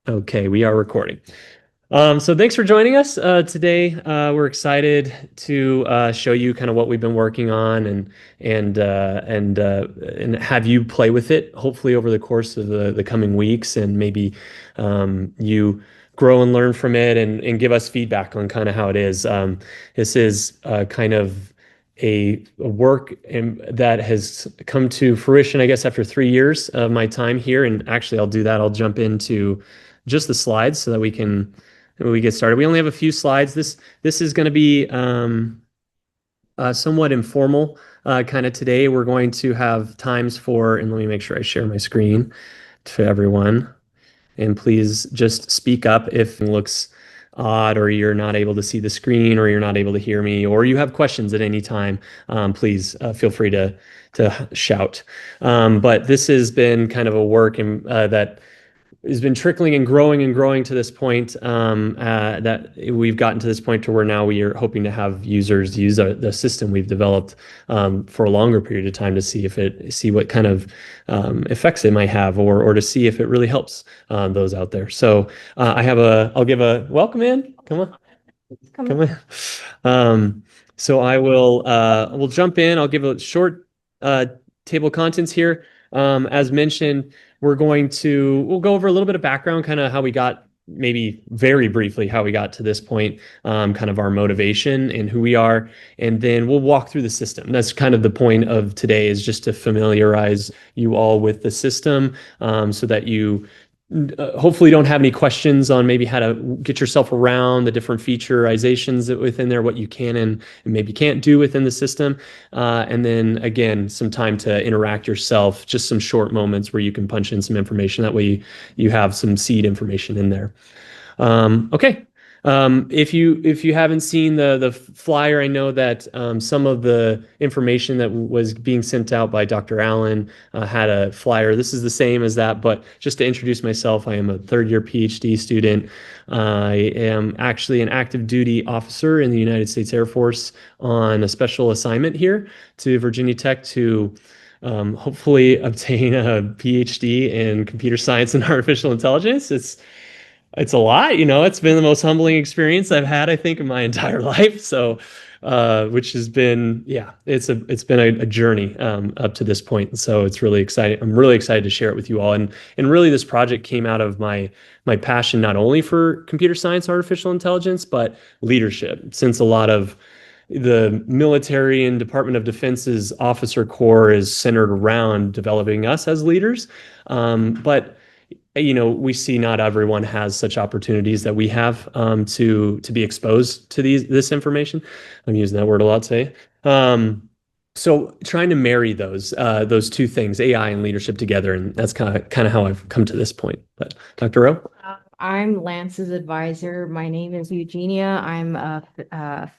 Okay, we are recording. So thanks for joining us today. We're excited to show you kind of what we've been working on and have you play with it, hopefully over the course of the coming weeks, and maybe you grow and learn from it and give us feedback on kind of how it is. This is kind of a work that has come to fruition, I guess, after 3 years of my time here. And actually, I'll do that. I'll jump into just the slides so that we get started. We only have a few slides. This is going to be somewhat informal kind of today. We're going to have times for, and let me make sure I share my screen to everyone. And please just speak up if it looks odd or you're not able to see the screen or you're not able to hear me or you have questions at any time. Please feel free to shout. But this has been kind of a work that has been trickling and growing to this point that we've gotten to this point to where now we are hoping to have users use the system we've developed for a longer period of time to see what kind of effects it might have or to see if it really helps those out there. So I'll give a welcome in. Come on. Come on. So we'll jump in. I'll give a short table of contents here. As mentioned, we'll go over a little bit of background, kind of how we got, maybe very briefly, how we got to this point, kind of our motivation and who we are. And then we'll walk through the system. That's kind of the point of today, is just to familiarize you all with the system so that you hopefully don't have any questions on maybe how to get yourself around the different featureizations within there, what you can and maybe can't do within the system. And then again, some time to interact yourself, just some short moments where you can punch in some information. That way you have some seed information in there. Okay. If you haven't seen the flyer, I know that some of the information that was being sent out by Dr. Allen had a flyer. This is the same as that, but just to introduce myself, I am a third-year PhD student. I am actually an active duty officer in the United States Air Force on a special assignment here to Virginia Tech to hopefully obtain a PhD in computer science and artificial intelligence. It's a lot, it's been the most humbling experience I've had, I think, in my entire life. So, which has been, it's been a journey up to this point. So it's really exciting. I'm really excited to share it with you all. And really this project came out of my passion, not only for computer science, artificial intelligence, but leadership, since a lot of the military and Department of Defense's officer corps is centered around developing us as leaders. But we see not everyone has such opportunities that we have to be exposed to this information. I'm using that word a lot today. So trying to marry those two things, AI and leadership, together, and that's kind of how I've come to this point. But Dr. Rowe? I'm Lance's advisor. My name is Eugenia. I'm a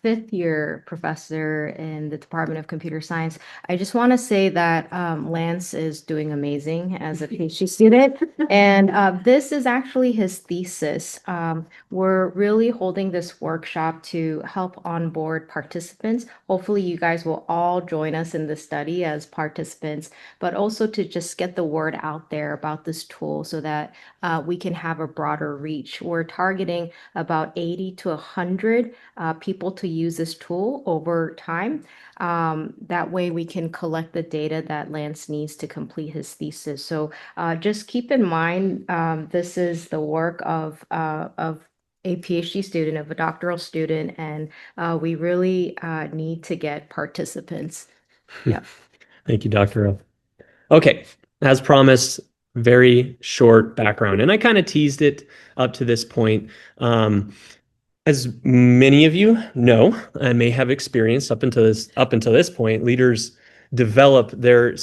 fifth-year professor in the Department of Computer Science. I just want to say that Lance is doing amazing as a PhD student, and this is actually his thesis. We're really holding this workshop to help onboard participants. Hopefully, you guys will all join us in the study as participants, but also to just get the word out there about this tool so that we can have a broader reach. We're targeting about 80 to 100 people to use this tool over time. That way we can collect the data that Lance needs to complete his thesis. So just keep in mind, this is the work of a PhD student, of a doctoral student, and we really need to get participants. Yeah. Thank you, Dr. O. Okay, as promised, very short background. And I kind of teased it up to this point. As many of you know, I may have experienced up until this point, leaders develop their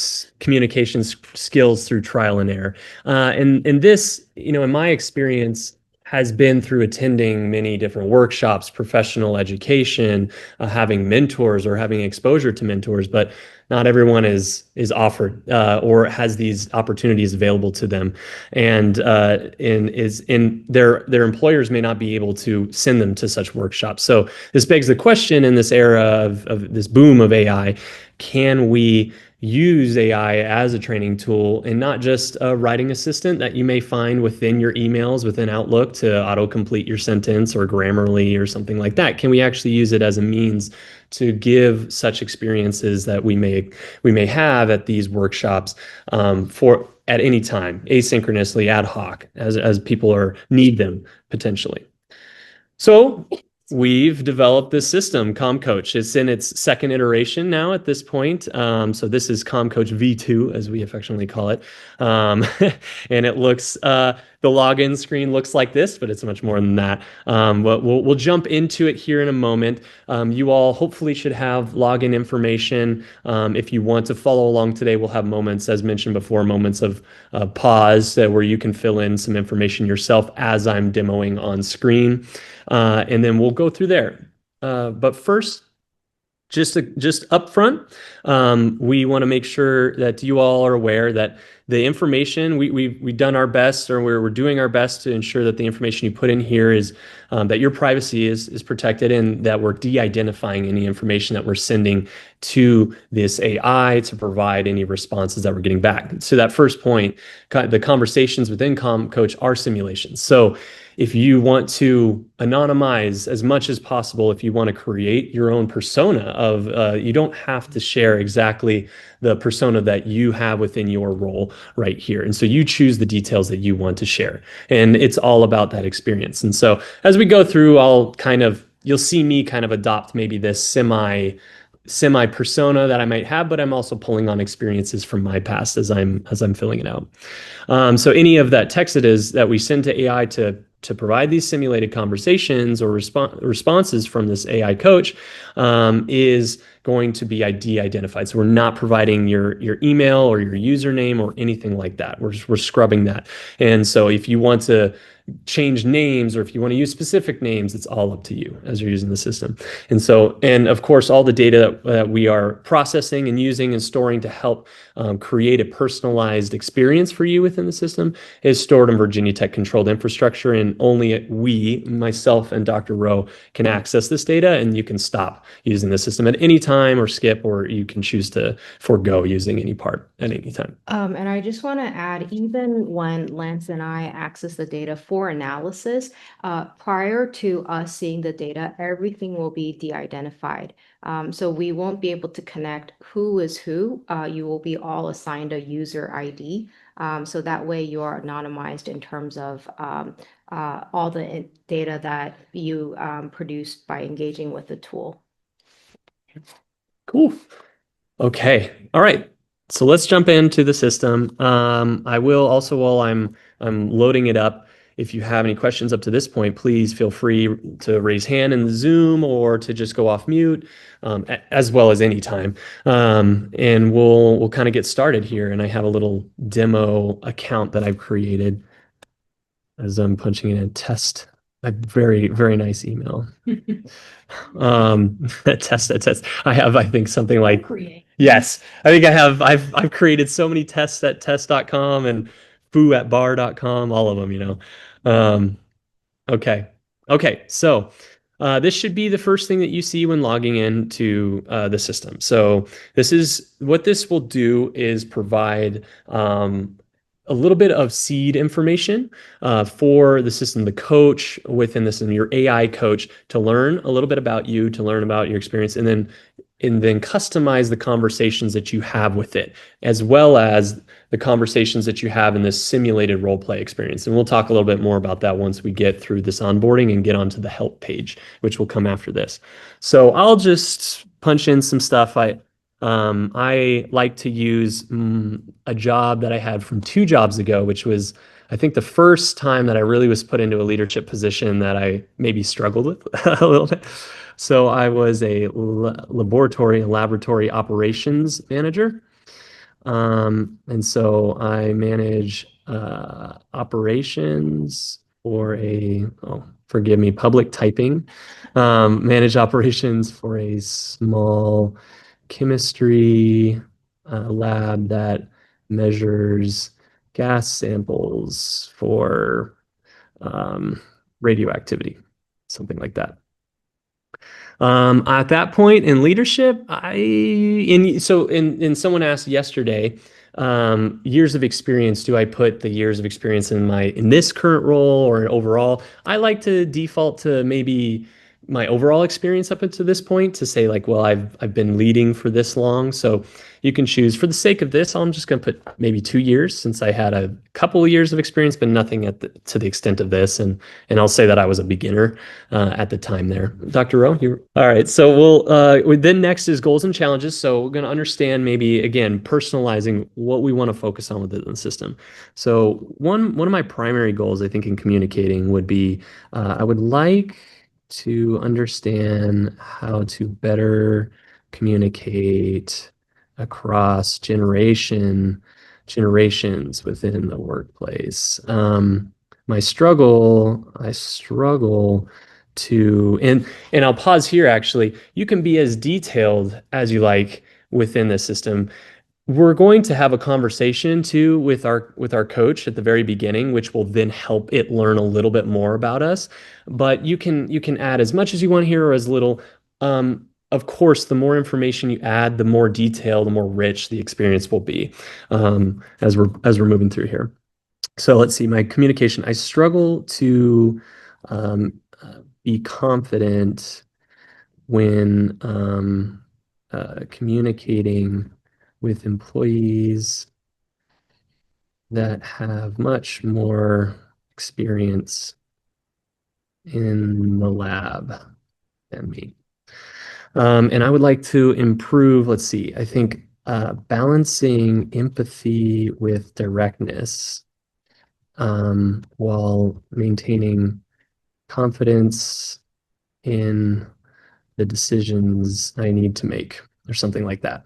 communication skills through trial and error. And this, in my experience, has been through attending many different workshops, professional education, having mentors or having exposure to mentors, but not everyone is offered or has these opportunities available to them, and their employers may not be able to send them to such workshops. So this begs the question, in this era of this boom of AI, can we use AI as a training tool and not just a writing assistant that you may find within your emails within Outlook to autocomplete your sentence or Grammarly or something like that? Can we actually use it as a means to give such experiences that we may have at these workshops for at any time, asynchronously, ad hoc, as people need them potentially? So we've developed this system, CommCoach. It's in its second iteration now at this point. So this is CommCoach V2, as we affectionately call it. And it looks, the login screen looks like this, but it's much more than that. But we'll jump into it here in a moment. You all hopefully should have login information. If you want to follow along today, we'll have moments, as mentioned before, moments of pause where you can fill in some information yourself as I'm demoing on screen. And then we'll go through there. But first, just up front, we want to make sure that you all are aware that the information we've done our best, or we're doing our best to ensure that the information you put in here is that your privacy is protected, and that we're de-identifying any information that we're sending to this AI to provide any responses that we're getting back. So that first point, the conversations within CommCoach are simulations. So if you want to anonymize as much as possible, if you want to create your own persona you don't have to share exactly the persona that you have within your role right here. And so you choose the details that you want to share. And it's all about that experience. And so as we go through, you'll see me kind of adopt maybe this semi persona that I might have, but I'm also pulling on experiences from my past as I'm filling it out. So any of that text that we send to AI to provide these simulated conversations or responses from this AI coach is going to be de-identified. So we're not providing your email or your username or anything like that. We're scrubbing that. And so if you want to change names, or if you want to use specific names, it's all up to you as you're using the system. And of course, all the data that we are processing and using and storing to help create a personalized experience for you within the system is stored in Virginia Tech controlled infrastructure, and only myself and Dr. Rowe can access this data, and you can stop using the system at any time or skip, or you can choose to forego using any part at any time. And I just want to add, even when Lance and I access the data for analysis, prior to us seeing the data, everything will be de-identified. So we won't be able to connect who is who. You will be all assigned a user ID. So that way you are anonymized in terms of all the data that you produce by engaging with the tool. Cool. Okay. All right. So let's jump into the system. I will also, while I'm loading it up, if you have any questions up to this point, please feel free to raise hand in the Zoom or to just go off mute, as well as any time. And we'll kind of get started here. And I have a little demo account that I've created as I'm punching in test. A very, very nice email. Test. I have, I think, something like, yes, I think I've created so many tests at test.com and foo@bar.com, all of them, Okay. So this should be the first thing that you see when logging into the system. So what this will do is provide a little bit of seed information for the system, the coach within this, and your AI coach, to learn a little bit about you, to learn about your experience, and then customize the conversations that you have with it, as well as the conversations that you have in this simulated role play experience. And we'll talk a little bit more about that once we get through this onboarding and get onto the help page, which will come after this. So I'll just punch in some stuff. I like to use a job that I had from 2 jobs ago, which was, I think, the first time that I really was put into a leadership position that I maybe struggled with a little bit. So I was a laboratory operations manager. And so I manage operations for forgive me, public typing, manage operations for a small chemistry lab that measures gas samples for radioactivity, something like that. At that point in leadership, in someone asked yesterday, years of experience, do I put the years of experience in this current role or overall? I like to default to maybe my overall experience up until this point to say like, well, I've been leading for this long, so you can choose for the sake of this. I'm just going to put maybe 2 years since I had a couple of years of experience, but nothing to the extent of this, and I'll say that I was a beginner at the time there. Dr. Rowe, you all right. So then next is goals and challenges. So we're going to understand maybe again personalizing what we want to focus on within the system. So one of my primary goals I think in communicating would be I would like to understand how to better communicate across generations within the workplace. I struggle and I'll pause here actually. You can be as detailed as you like within the system. We're going to have a conversation too with our coach at the very beginning, which will then help it learn a little bit more about us. But you can add as much as you want here or as little. Of course, the more information you add, the more detail, the more rich the experience will be as we're moving through here. So let's see, my communication. I struggle to um, be confident when communicating with employees that have much more experience in the lab than me. And I would like to improve, let's see, I think balancing empathy with directness while maintaining confidence in the decisions I need to make, or something like that.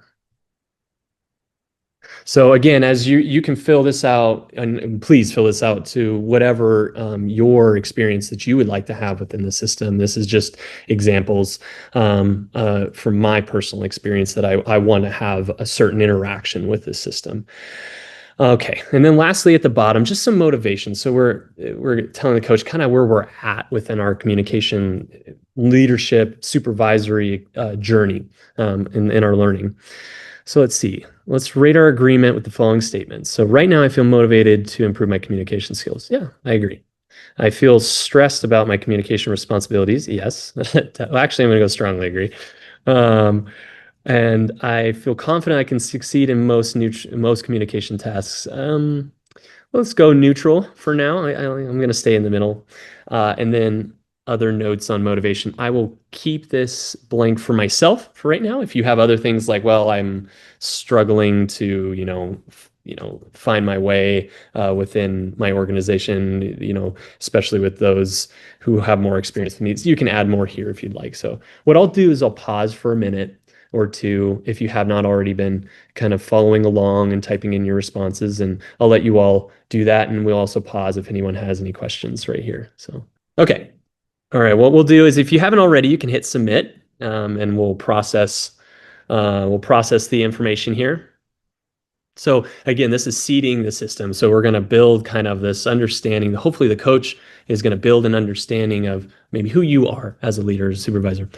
So again, as you can fill this out, and please fill this out to whatever your experience that you would like to have within the system. This is just examples from my personal experience that I want to have a certain interaction with the system. Okay, and then lastly at the bottom, just some motivation. So we're telling the coach kind of where we're at within our communication, leadership, supervisory journey in our learning. So let's see. Let's rate our agreement with the following statements. So right now I feel motivated to improve my communication skills. Yeah, I agree. I feel stressed about my communication responsibilities. Yes. Well, actually, I'm going to go strongly agree. Um, and I feel confident I can succeed in most communication tasks. Let's go neutral for now. I'm going to stay in the middle. And then other notes on motivation. I will keep this blank for myself for right now. If you have other things like, well, I'm struggling to, find my way within my organization, especially with those who have more experience than me, you can add more here if you'd like. So what I'll do is I'll pause for a minute or two if you have not already been kind of following along and typing in your responses, and I'll let you all do that, and we'll also pause if anyone has any questions right here. So, okay. All right, what we'll do is if you haven't already, you can hit submit, and we'll process the information here. So again, this is seeding the system. So we're going to build kind of this understanding. Hopefully the coach is going to build an understanding of maybe who you are as a leader, as a supervisor.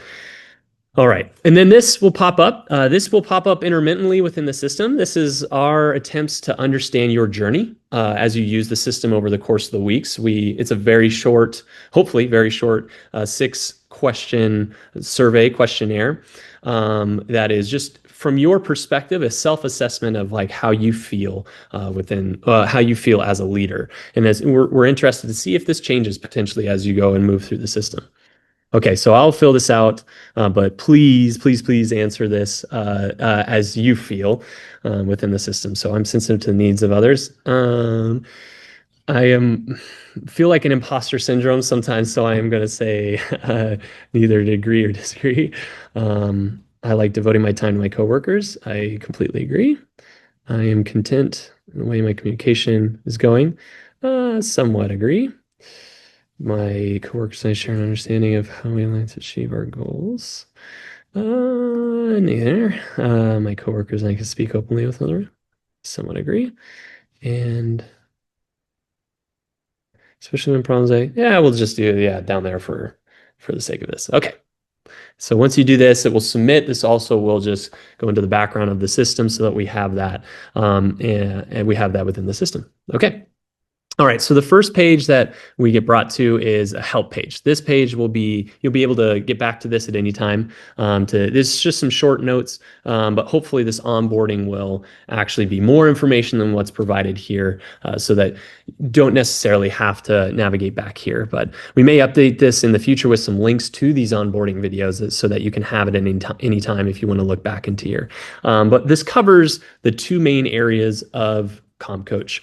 All right, and then this will pop up. This will pop up intermittently within the system. This is our attempts to understand your journey as you use the system over the course of the weeks. It's a very short, hopefully very short, 6-question survey questionnaire that is just from your perspective, a self-assessment of like how you feel how you feel as a leader. And as we're interested to see if this changes potentially as you go and move through the system. Okay, so I'll fill this out, but please, please, please answer this as you feel within the system. So I'm sensitive to the needs of others. Feel like an imposter syndrome sometimes, so I am going to say neither to agree or disagree. I like devoting my time to my coworkers. I completely agree. I am content in the way my communication is going. Somewhat agree. My coworkers and I share an understanding of how we like to achieve our goals. Neither. My coworkers and I can speak openly with others. Somewhat agree. And especially when problems, we'll just do down there for the sake of this. Okay. So once you do this, it will submit. This also will just go into the background of the system so that we have that and we have that within the system. Okay. All right, so the first page that we get brought to is a help page. This page will be, you'll be able to get back to this at any time. This is just some short notes, but hopefully this onboarding will actually be more information than what's provided here so that you don't necessarily have to navigate back here. But we may update this in the future with some links to these onboarding videos so that you can have it at any time if you want to look back into here. But this covers the two main areas of CommCoach.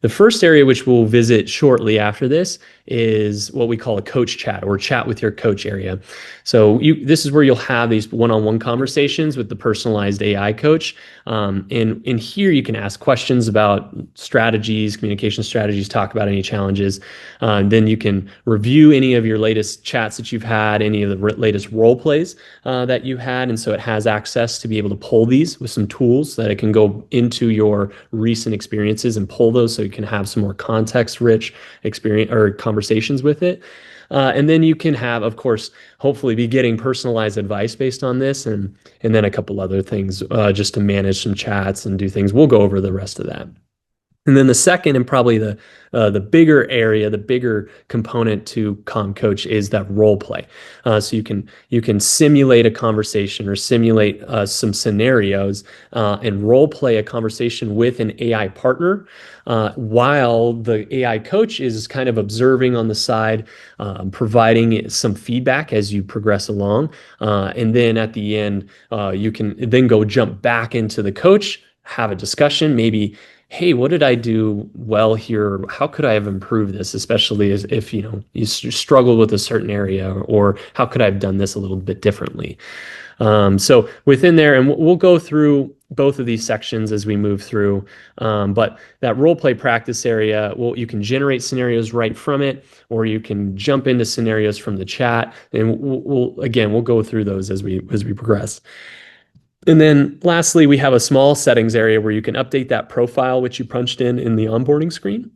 The first area, which we'll visit shortly after this, is what we call a coach chat or chat with your coach area. So this is where you'll have these one-on-one conversations with the personalized AI coach. And in here, you can ask questions about strategies, communication strategies, talk about any challenges. Then you can review any of your latest chats that you've had, any of the latest role plays that you had. And so it has access to be able to pull these with some tools that it can go into your recent experiences and pull those so you can have some more context-rich experience or conversations with it. And then you can have, of course, hopefully be getting personalized advice based on this and then a couple other things just to manage some chats and do things. We'll go over the rest of that. And then the second and probably the bigger area, the bigger component to CommCoach is that role play. So you can simulate a conversation or simulate some scenarios and role play a conversation with an AI partner while the AI coach is kind of observing on the side, providing some feedback as you progress along. And then at the end, you can then go jump back into the coach, have a discussion, maybe, hey, what did I do well here? How could I have improved this, especially if you struggled with a certain area, or how could I have done this a little bit differently? So within there, and we'll go through both of these sections as we move through, but that role play practice area, well, you can generate scenarios right from it, or you can jump into scenarios from the chat, and we'll go through those as we progress. And then lastly, we have a small settings area where you can update that profile, which you punched in the onboarding screen.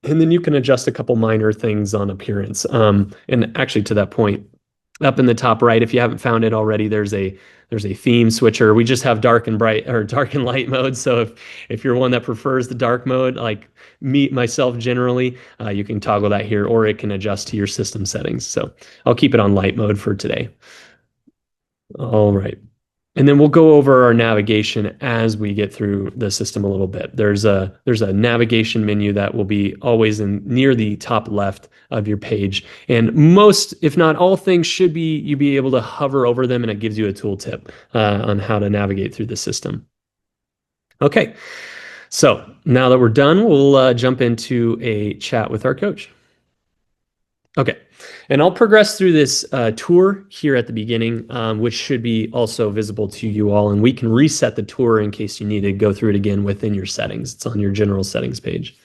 And then you can adjust a couple minor things on appearance. And actually to that point, up in the top right, if you haven't found it already, there's a theme switcher. We just have dark and bright or dark and light mode. So if you're one that prefers the dark mode, like myself generally, you can toggle that here, or it can adjust to your system settings. So I'll keep it on light mode for today. All right. And then we'll go over our navigation as we get through the system a little bit. There's a navigation menu that will be always near the top left of your page. And most, if not all things, should be able to hover over them, and it gives you a tooltip on how to navigate through the system. Okay, so now that we're done, we'll jump into a chat with our coach. Okay, and I'll progress through this tour here at the beginning, which should be also visible to you all, and we can reset the tour in case you need to go through it again within your settings. It's on your general settings page.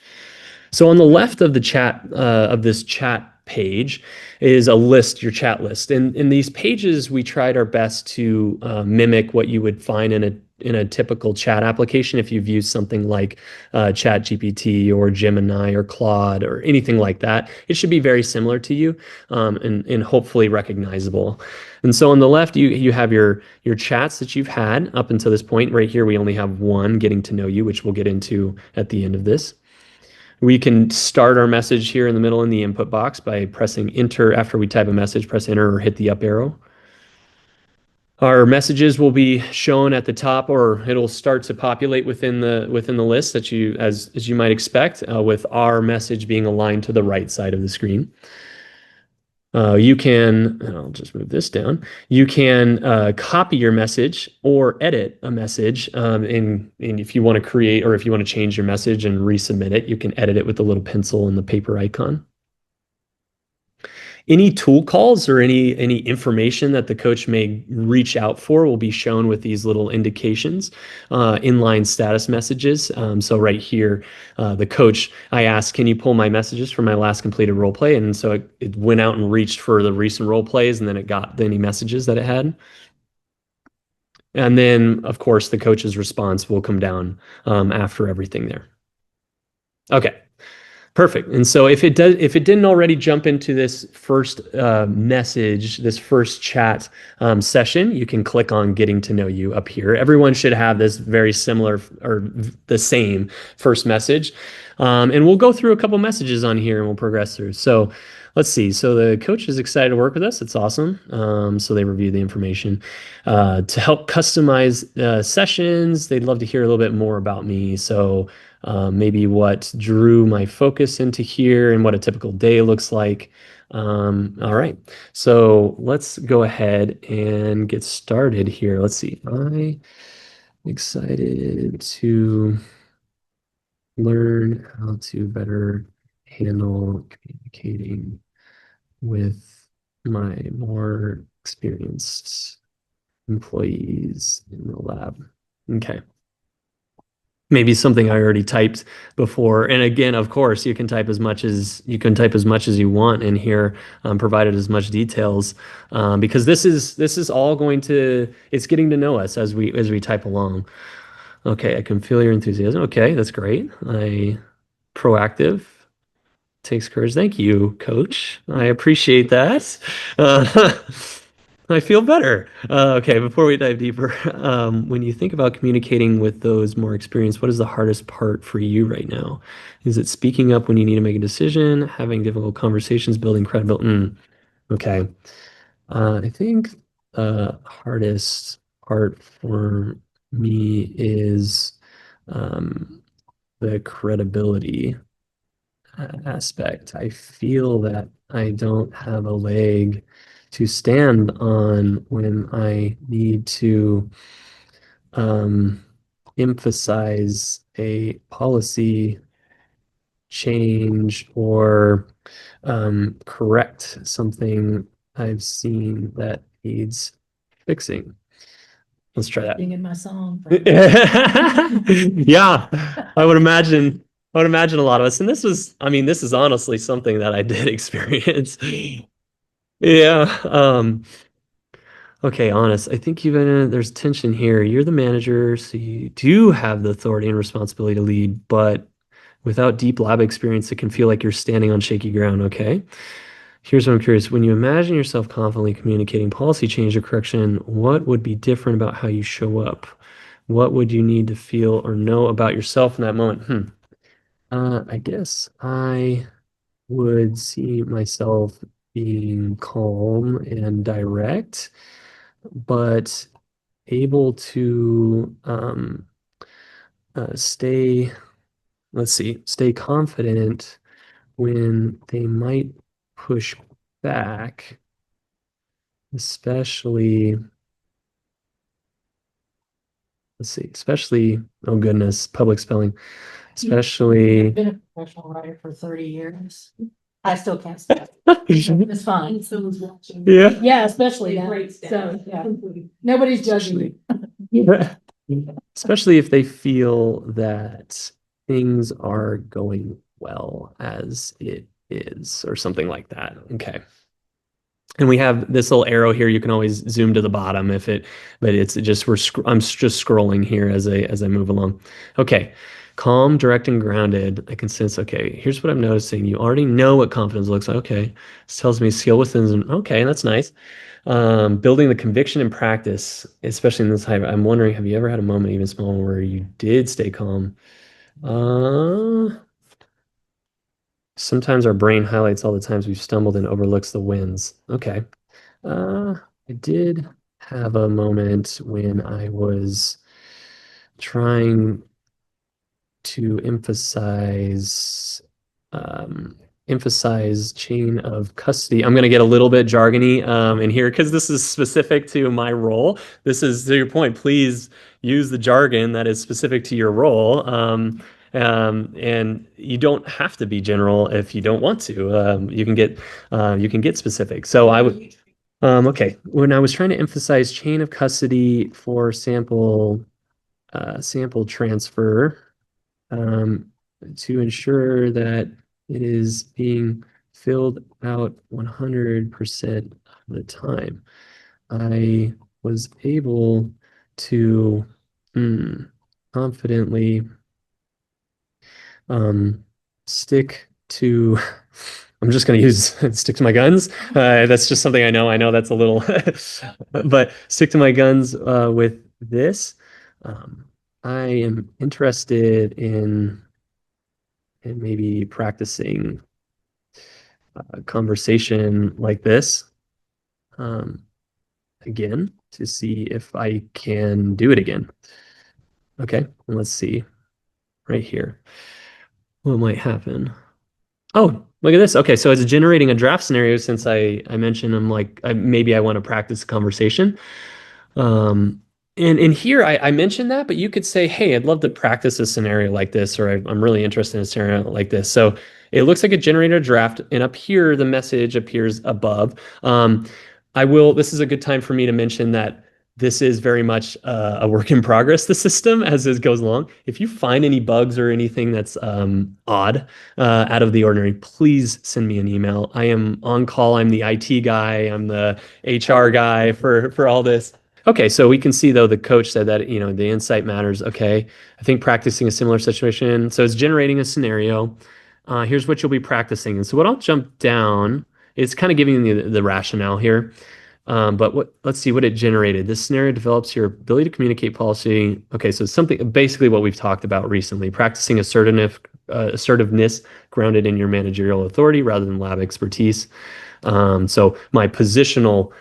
So on the left of the chat, of this chat page, is a list, your chat list. And in these pages, we tried our best to mimic what you would find in a typical chat application if you've used something like ChatGPT or Gemini or Claude or anything like that. It should be very similar to you and hopefully recognizable. And so on the left, you have your chats that you've had up until this point. Right here, we only have one, getting to know you, which we'll get into at the end of this. We can start our message here in the middle in the input box by pressing enter. After we type a message, press enter or hit the up arrow. Our messages will be shown at the top, or it'll start to populate within the list that as you might expect, with our message being aligned to the right side of the screen. You can, I'll just move this down. You can copy your message or edit a message. And if you want to create, or if you want to change your message and resubmit it, you can edit it with the little pencil and the paper icon. Any tool calls or any information that the coach may reach out for will be shown with these little indications, inline status messages. So right here, the coach, I asked, can you pull my messages from my last completed role play? And so it went out and reached for the recent role plays, and then it got any messages that it had. And then, of course, the coach's response will come down after everything there. Okay. Perfect. And so if it didn't already jump into this first message, this first chat session, you can click on getting to know you up here. Everyone should have this very similar or the same first message. And we'll go through a couple messages on here and we'll progress through. So let's see. So the coach is excited to work with us. It's awesome. So they review the information to help customize sessions. They'd love to hear a little bit more about me. So maybe what drew my focus into here and what a typical day looks like. All right, so let's go ahead and get started here. Let's see. I'm excited to learn how to better handle communicating with my more experienced employees in the lab. Okay. Maybe something I already typed before. And again, of course, you can type as much as you want in here, provided as much details, because this is all going to it's getting to know us as we type along. Okay, I can feel your enthusiasm. Okay, that's great. Proactive takes courage. Thank you, coach. I appreciate that. Uh, I feel better. Okay, before we dive deeper, when you think about communicating with those more experienced, what is the hardest part for you right now? Is it speaking up when you need to make a decision, having difficult conversations, building credibility? Okay. I think the hardest part for me is the credibility aspect. I feel that I don't have a leg to stand on when I need to um, emphasize a policy change or correct something I've seen that needs fixing. Let's try that. Singing my song. Yeah, I would imagine. I would imagine a lot of us, and this is honestly something that I did experience. Yeah. Okay, honest. I think there's tension here. You're the manager, so you do have the authority and responsibility to lead, but without deep lab experience, it can feel like you're standing on shaky ground. Okay. Here's what I'm curious. When you imagine yourself confidently communicating policy change or correction, what would be different about how you show up? What would you need to feel or know about yourself in that moment? I guess I would see myself being calm and direct, but able to stay, let's see, stay confident when they might push back, especially, let's see, especially, oh goodness, public spelling, especially. I've been a professional writer for 30 years. I still can't spell. It's fine. Someone's watching. Yeah. Yeah, especially now. So, yeah. Nobody's judging me. Especially if they feel that things are going well as it is, or something like that. Okay. And we have this little arrow here. You can always zoom to the bottom but it's just I'm just scrolling here as I move along. Okay. Calm, direct, and grounded. I can sense, okay, here's what I'm noticing. You already know what confidence looks like. Okay. This tells me skill within, okay, that's nice. Building the conviction and practice, especially in this type. I'm wondering, have you ever had a moment, even small, where you did stay calm? Sometimes our brain highlights all the times we've stumbled and overlooks the wins. Okay. I did have a moment when I was trying to emphasize chain of custody. I'm going to get a little bit jargony in here because this is specific to my role. This is to your point. Please use the jargon that is specific to your role. And you don't have to be general if you don't want to. You can get specific. So I would. Okay, when I was trying to emphasize chain of custody for sample transfer, to ensure that it is being filled out 100% of the time, I was able to confidently stick to, I'm just going to use stick to my guns. That's just something I know. I know that's a little, but stick to my guns with this. I am interested in maybe practicing a conversation like this again to see if I can do it again. Okay, let's see right here. What might happen? Oh, look at this. Okay, so it's generating a draft scenario since I mentioned I'm like maybe I want to practice conversation. Um, and here I mentioned that, but you could say, hey, I'd love to practice a scenario like this, or I'm really interested in a scenario like this. So it looks like it generated a draft, and up here the message appears above. This is a good time for me to mention that this is very much a work in progress, the system, as it goes along. If you find any bugs or anything that's odd, out of the ordinary, please send me an email. I am on call. I'm the IT guy. I'm the HR guy for all this. Okay, so we can see though the coach said that, the insight matters. Okay, I think practicing a similar situation. So it's generating a scenario. Here's what you'll be practicing. And so what I'll jump down, it's kind of giving you the rationale here. But let's see what it generated. This scenario develops your ability to communicate policy. Okay, so something basically what we've talked about recently, practicing assertiveness grounded in your managerial authority rather than lab expertise. So my positional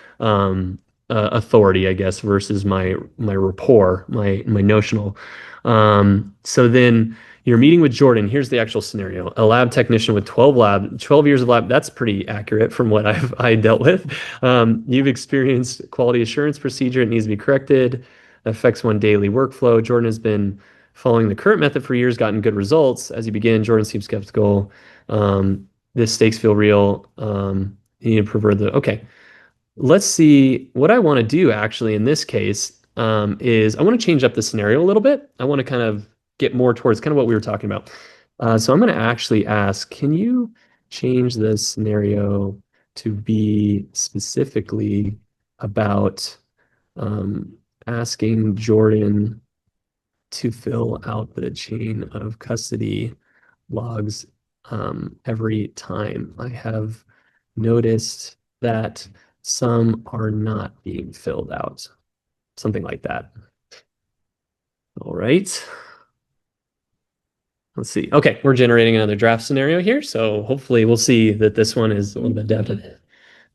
authority, I guess, versus my rapport, my notional. So then you're meeting with Jordan. Here's the actual scenario: a lab technician with 12 years of lab. That's pretty accurate from what I dealt with. You've experienced quality assurance procedure. It needs to be corrected. Affects one daily workflow. Jordan has been following the current method for years, gotten good results. As you begin, Jordan seems skeptical. This stakes feel real. You need to prefer okay. Let's see what I want to do actually in this case is I want to change up the scenario a little bit. I want to kind of get more towards kind of what we were talking about. So I'm going to actually ask, can you change the scenario to be specifically about asking Jordan to fill out the chain of custody logs every time? I have noticed that some are not being filled out. Something like that. All right. Let's see. Okay, we're generating another draft scenario here. So hopefully we'll see that this one is a little bit adapted.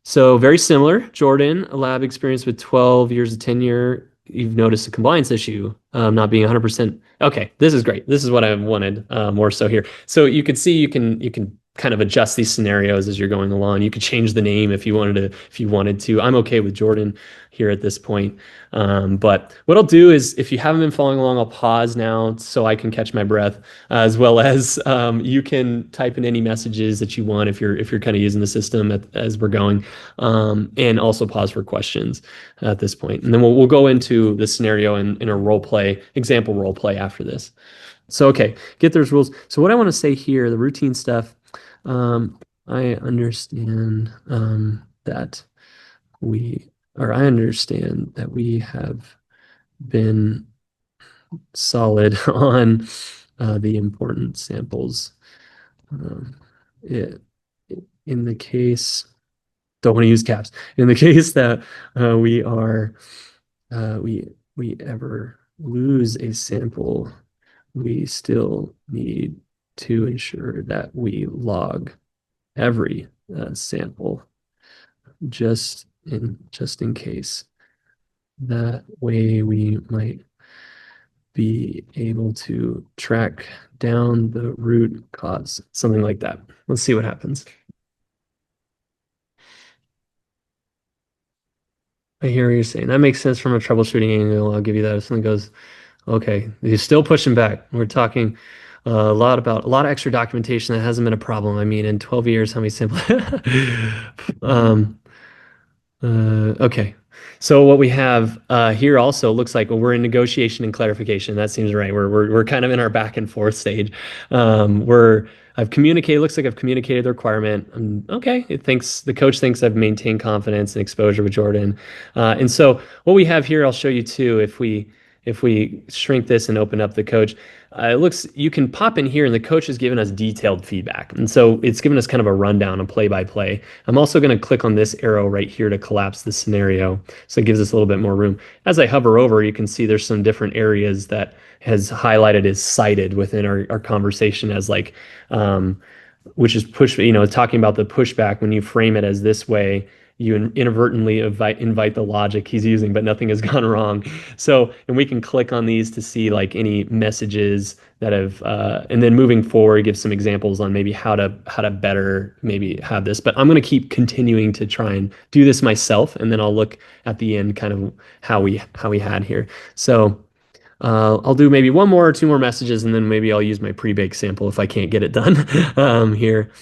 So very similar. Jordan, a lab experience with 12 years of tenure. You've noticed a compliance issue, not being 100%. Okay, this is great. This is what I wanted more so here. So you can see you can kind of adjust these scenarios as you're going along. You could change the name if you wanted to. I'm okay with Jordan here at this point. But what I'll do is, if you haven't been following along, I'll pause now so I can catch my breath, as well as you can type in any messages that you want if you're kind of using the system as we're going, and also pause for questions at this point. And then we'll go into the scenario in a example role play after this. So, okay, get those rules. So what I want to say here, the routine stuff, I understand that I understand that we have been solid on the important samples. In the case, don't want to use caps. In the case that we ever lose a sample, we still need to ensure that we log every sample just in case. That way we might be able to track down the root cause, something like that. Let's see what happens. I hear what you're saying. That makes sense from a troubleshooting angle. I'll give you that. If something goes, okay, he's still pushing back. We're talking a lot of extra documentation that hasn't been a problem. I mean, in 12 years, how many samples? Okay. So what we have here also looks like, well, we're in negotiation and clarification. That seems right. We're kind of in our back and forth stage. I've communicated. Looks like I've communicated the requirement. Okay. The coach thinks I've maintained confidence and exposure with Jordan. And so what we have here, I'll show you too. If if we shrink this and open up the coach, you can pop in here and the coach has given us detailed feedback. And so it's given us kind of a rundown, a play-by-play. I'm also going to click on this arrow right here to collapse the scenario. So it gives us a little bit more room. As I hover over, you can see there's some different areas that has highlighted as cited within our conversation as like, which is talking about the pushback. When you frame it as this way, you inadvertently invite the logic he's using, but nothing has gone wrong. So, and we can click on these to see like any messages that have, and then moving forward, give some examples on maybe how to better maybe have this. But I'm going to keep continuing to try and do this myself, and then I'll look at the end kind of how we had here. So. I'll do maybe one more or two more messages, and then maybe I'll use my pre-baked sample if I can't get it done here.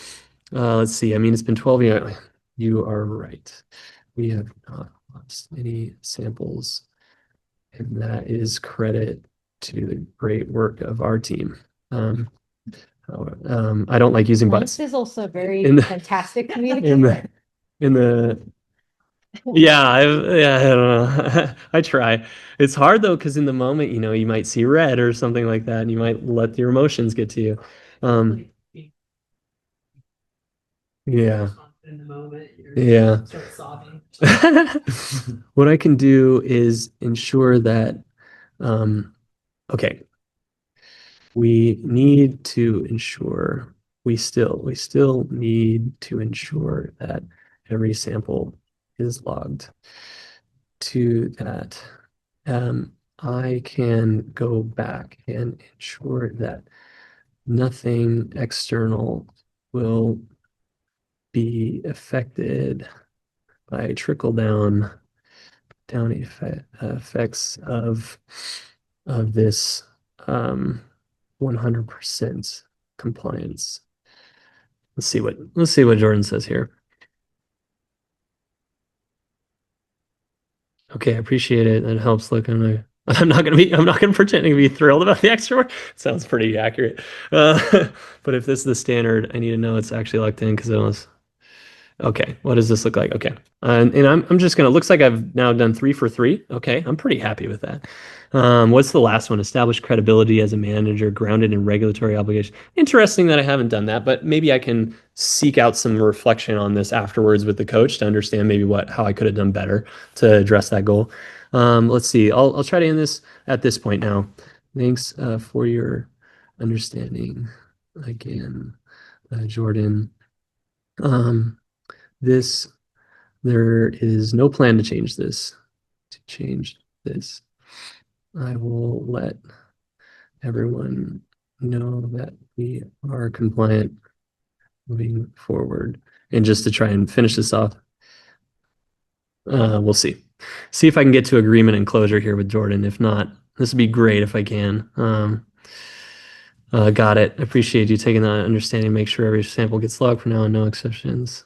Let's see. I mean, it's been 12 years. You are right. We have not lost any samples, and that is credit to the great work of our team. I don't like using buts. This is also very fantastic In communication. Yeah, I don't know. I try. It's hard though, because in the moment, you might see red or something like that, and you might let your emotions get to you. Yeah. In the moment, Yeah. start sobbing. What I can do is ensure that, okay, we need to ensure, we still need to ensure that every sample is logged. To that, I can go back and ensure that nothing external will be affected by trickle down effects of this 100% compliance. Let's see what Jordan says here. Okay, I appreciate it. That helps. Look, I'm not gonna pretend to be thrilled about the extra work. Sounds pretty accurate. But if this is the standard, I need to know it's actually locked in because it was. Okay, what does this look like? Okay, and I'm just gonna. Looks like I've now done 3 for 3. Okay, I'm pretty happy with that. What's the last one? Establish credibility as a manager, grounded in regulatory obligation. Interesting that I haven't done that, but maybe I can seek out some reflection on this afterwards with the coach to understand maybe how I could have done better to address that goal. Let's see. I'll try to end this at this point now. Thanks for your understanding again, Jordan. There is no plan to change this. I will let everyone know that we are compliant moving forward. And just to try and finish this off, we'll see if I can get to agreement and closure here with Jordan. If not, this would be great if I can. Got it. Appreciate you taking that understanding. Make sure every sample gets logged from now on, no exceptions.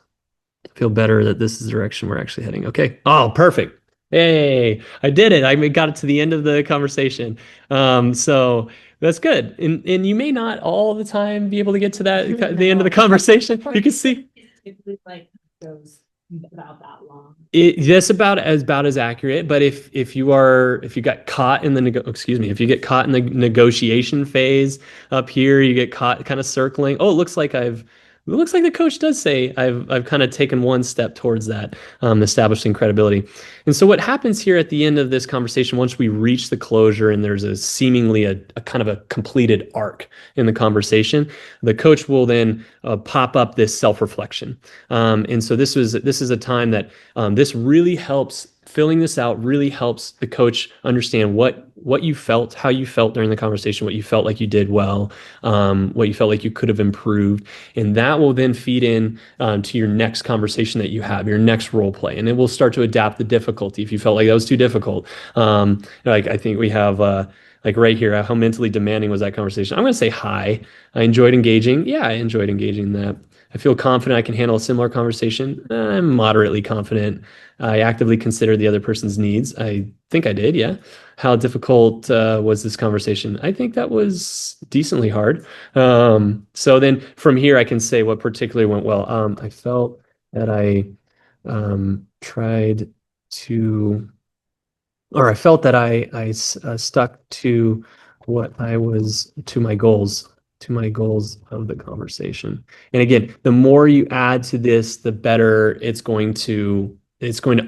Feel better that this is the direction we're actually heading. Okay. Oh, perfect. Hey, I did it. I got it to the end of the conversation. So that's good. And you may not all the time be able to get to that the end of the conversation. You can see. It like goes about that long. That's about as accurate. But if you get caught in the negotiation phase up here, you get caught kind of circling. Oh, it looks like the coach does say I've kind of taken one step towards that, establishing credibility. And so what happens here at the end of this conversation, once we reach the closure and there's a seemingly a kind of a completed arc in the conversation, the coach will then pop up this self-reflection. And so this is a time that this really helps. Filling this out really helps the coach understand what you felt, how you felt during the conversation, what you felt like you did well, what you felt like you could have improved. And that will then feed in to your next conversation that you have, your next role play. And it will start to adapt the difficulty. If you felt like that was too difficult, like I think we have like right here, how mentally demanding was that conversation? I'm going to say hi. I enjoyed engaging. Yeah, I enjoyed engaging in that. I feel confident I can handle a similar conversation. I'm moderately confident. I actively consider the other person's needs. I think I did, yeah. How difficult was this conversation? I think that was decently hard. So then from here, I can say what particularly went well. I felt that I tried to or I felt that I stuck to my goals of the conversation. And again, the more you add to this, the better it's going to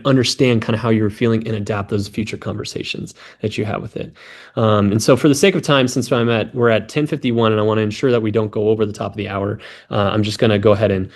understand kind of how you're feeling and adapt those future conversations that you have with it. And so for the sake of time, since we're at 10:51 and I want to ensure that we don't go over the top of the hour, I'm just going to go ahead and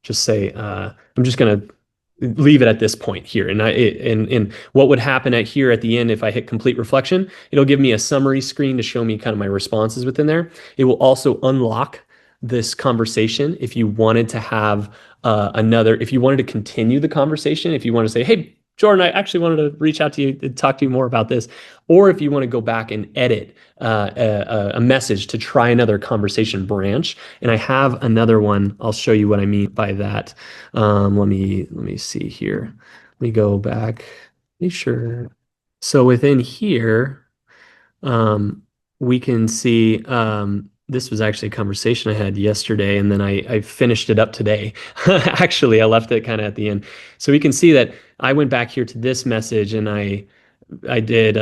just say, I'm just going to leave it at this point here. And what would happen at the end if I hit complete reflection, it'll give me a summary screen to show me kind of my responses within there. It will also unlock this conversation if you wanted to have if you wanted to continue the conversation, if you want to say, hey, Jordan, I actually wanted to reach out to you and talk to you more about this. Or if you want to go back and edit a message to try another conversation branch. And I have another one. I'll show you what I mean by that. Let me see here. Let me go back. Be sure. So within here, we can see this was actually a conversation I had yesterday, and then I finished it up today. Actually, I left it kind of at the end. So we can see that I went back here to this message and I did,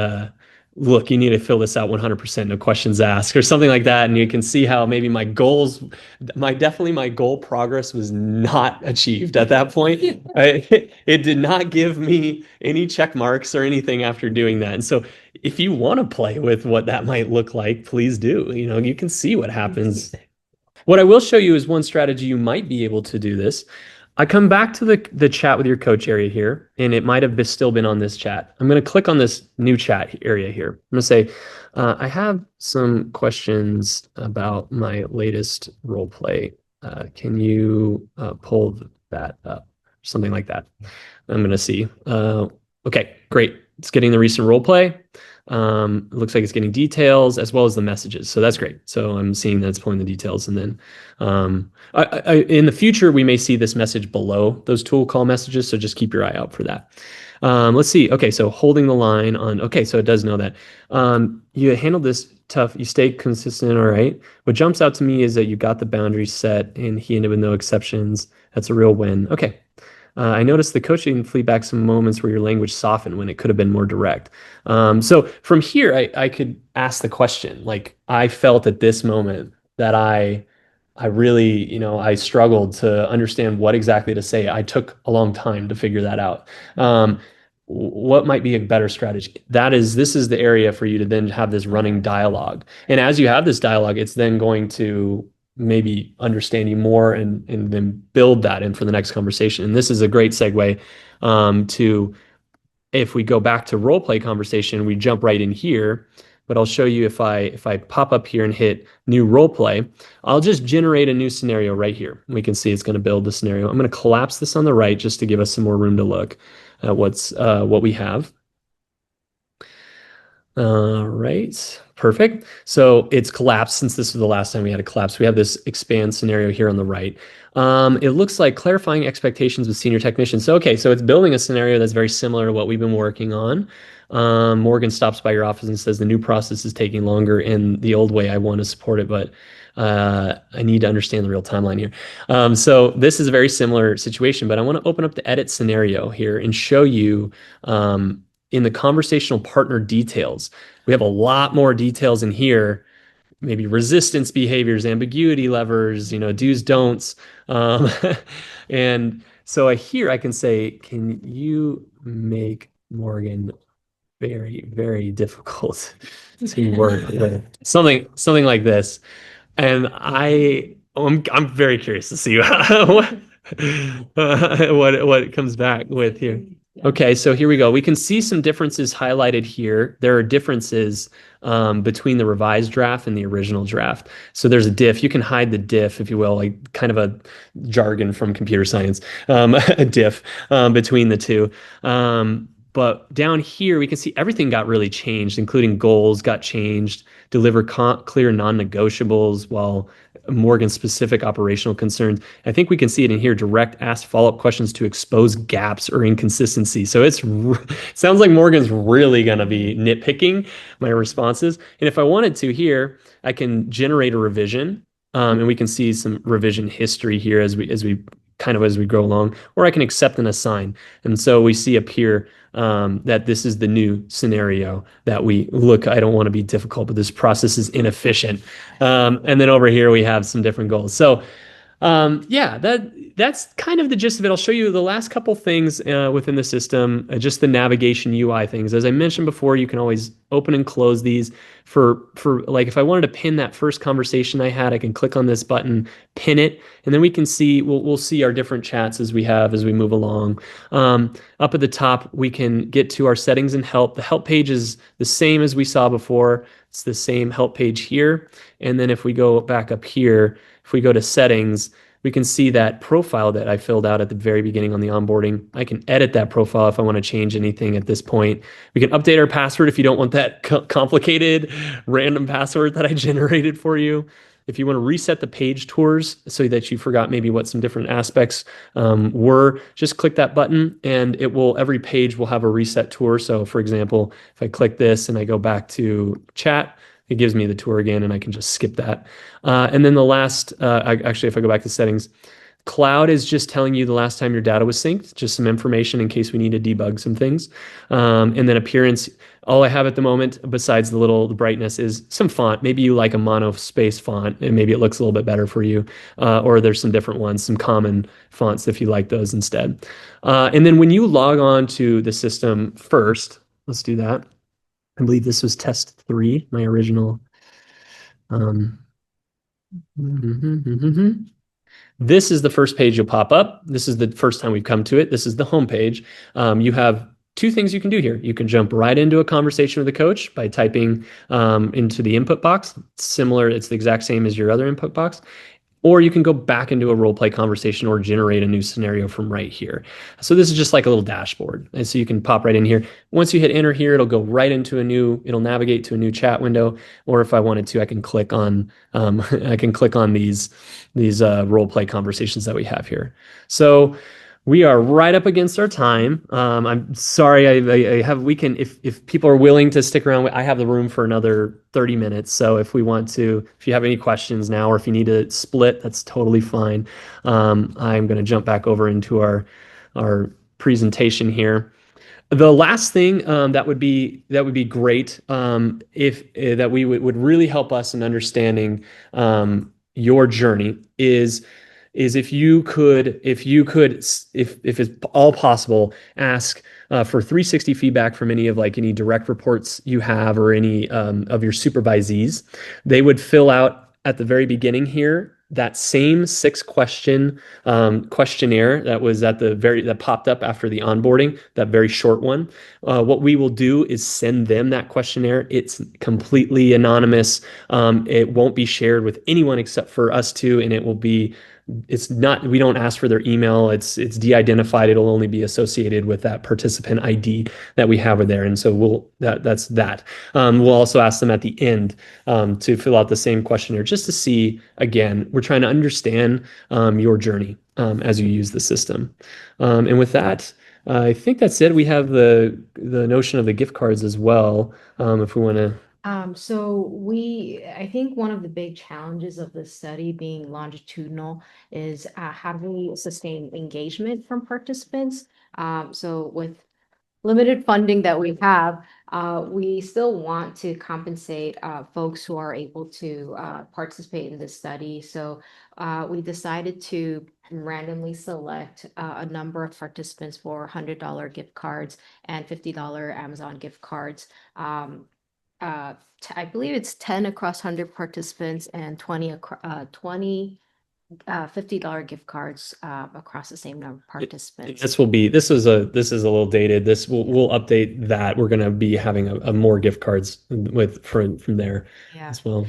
look, you need to fill this out 100%, no questions asked, or something like that. And you can see how maybe my goal progress was not achieved at that point. It did not give me any check marks or anything after doing that. And so if you want to play with what that might look like, please do. You can see what happens. What I will show you is one strategy you might be able to do this. I come back to the chat with your coach area here, and it might have still been on this chat. I'm going to click on this new chat area here. I'm going to say, I have some questions about my latest role play. Can you pull that up? Something like that. I'm going to see. Okay, great. It's getting the recent role play. It looks like it's getting details as well as the messages. So that's great. So I'm seeing that it's pulling the details. And then in the future, we may see this message below those tool call messages. So just keep your eye out for that. Let's see. Okay, so holding the line on. Okay, so it does know that. You handled this tough. You stayed consistent. All right. What jumps out to me is that you got the boundaries set and he ended with no exceptions. That's a real win. Okay. I noticed the coaching feedback some moments where your language softened when it could have been more direct. So from here, I could ask the question, like I felt at this moment that I really, I struggled to understand what exactly to say. I took a long time to figure that out. What might be a better strategy? This is the area for you to then have this running dialogue. And as you have this dialogue, it's then going to maybe understand you more and then build that in for the next conversation. And this is a great segue to, if we go back to role play conversation, we jump right in here, but I'll show you if I pop up here and hit new role play, I'll just generate a new scenario right here. We can see it's going to build the scenario. I'm going to collapse this on the right just to give us some more room to look at what we have. All right, perfect. So it's collapsed since this was the last time we had a collapse. We have this expand scenario here on the right. It looks like clarifying expectations with senior technicians. So, okay, so it's building a scenario that's very similar to what we've been working on. Morgan stops by your office and says the new process is taking longer in the old way. I want to support it, but I need to understand the real timeline here. So this is a very similar situation, but I want to open up the edit scenario here and show you in the conversational partner details. We have a lot more details in here, maybe resistance behaviors, ambiguity levers, do's, don'ts. And so here I can say, can you make Morgan very, very difficult to work with? Something like this. And I'm very curious to see what it comes back with here. Okay, so here we go. We can see some differences highlighted here. There are differences between the revised draft and the original draft. So there's a diff. You can hide the diff, if you will, like kind of a jargon from computer science, a diff between the two. But down here, we can see everything got really changed, including goals got changed, deliver clear non-negotiables while Morgan's specific operational concerns. I think we can see it in here, direct ask follow-up questions to expose gaps or inconsistency. So it sounds like Morgan's really going to be nitpicking my responses. And if I wanted to here, I can generate a revision and we can see some revision history here as we kind of as we go along, or I can accept and assign. And so we see up here that this is the new scenario that we look. I don't want to be difficult, but this process is inefficient. And then over here we have some different goals. So yeah, that's kind of the gist of it. I'll show you the last couple things within the system, just the navigation UI things. As I mentioned before, you can always open and close these for like if I wanted to pin that first conversation I had, I can click on this button, pin it, and then we can see we'll see our different chats as we move along. Up at the top, we can get to our settings and help. The help page is the same as we saw before. It's the same help page here. And then if we go back up here, if we go to settings, we can see that profile that I filled out at the very beginning on the onboarding. I can edit that profile if I want to change anything at this point. We can update our password if you don't want that complicated random password that I generated for you. If you want to reset the page tours so that you forgot maybe what some different aspects were, just click that button and every page will have a reset tour. So for example, if I click this and I go back to chat, it gives me the tour again and I can just skip that. And then the last, actually, if I go back to settings, cloud is just telling you the last time your data was synced, just some information in case we need to debug some things. And then appearance, all I have at the moment, besides the brightness, is some font. Maybe you like a monospace font and maybe it looks a little bit better for you. Or there's some different ones, some common fonts if you like those instead. And then when you log on to the system first, let's do that. I believe this was test 3, my original. This is the first page you'll pop up. This is the first time we've come to it. This is the home page. You have 2 things you can do here. You can jump right into a conversation with a coach by typing into the input box. Similar, it's the exact same as your other input box. Or you can go back into a role play conversation or generate a new scenario from right here. So this is just like a little dashboard. And so you can pop right in here. Once you hit enter here, it'll go right into it'll navigate to a new chat window. Or if I wanted to, I can click on these role play conversations that we have here. So we are right up against our time. I'm sorry, if people are willing to stick around, I have the room for another 30 minutes. So if you have any questions now, or if you need to split, that's totally fine. I'm going to jump back over into our presentation here. The last thing that would be great if that would really help us in understanding your journey is if it's all possible, ask for 360 feedback from any direct reports you have or any of your supervisees. They would fill out at the very beginning here that same 6-question questionnaire that popped up after the onboarding, that very short one. What we will do is send them that questionnaire. It's completely anonymous. It won't be shared with anyone except for us two, and we don't ask for their email. It's de-identified. It'll only be associated with that participant ID that we have there. And so that's that. We'll also ask them at the end to fill out the same questionnaire just to see, again, we're trying to understand your journey as you use the system. And with that, I think that's it. We have the notion of the gift cards as well, if we want to. I think one of the big challenges of this study being longitudinal is how do we sustain engagement from participants? So with limited funding that we have, we still want to compensate folks who are able to participate in this study. So we decided to randomly select a number of participants for $100 gift cards and $50 Amazon gift cards. I believe it's 10 across 100 participants and 20 $50 gift cards across the same number of participants. This is a little dated. We'll update that. We're going to be having a more gift cards from there as well.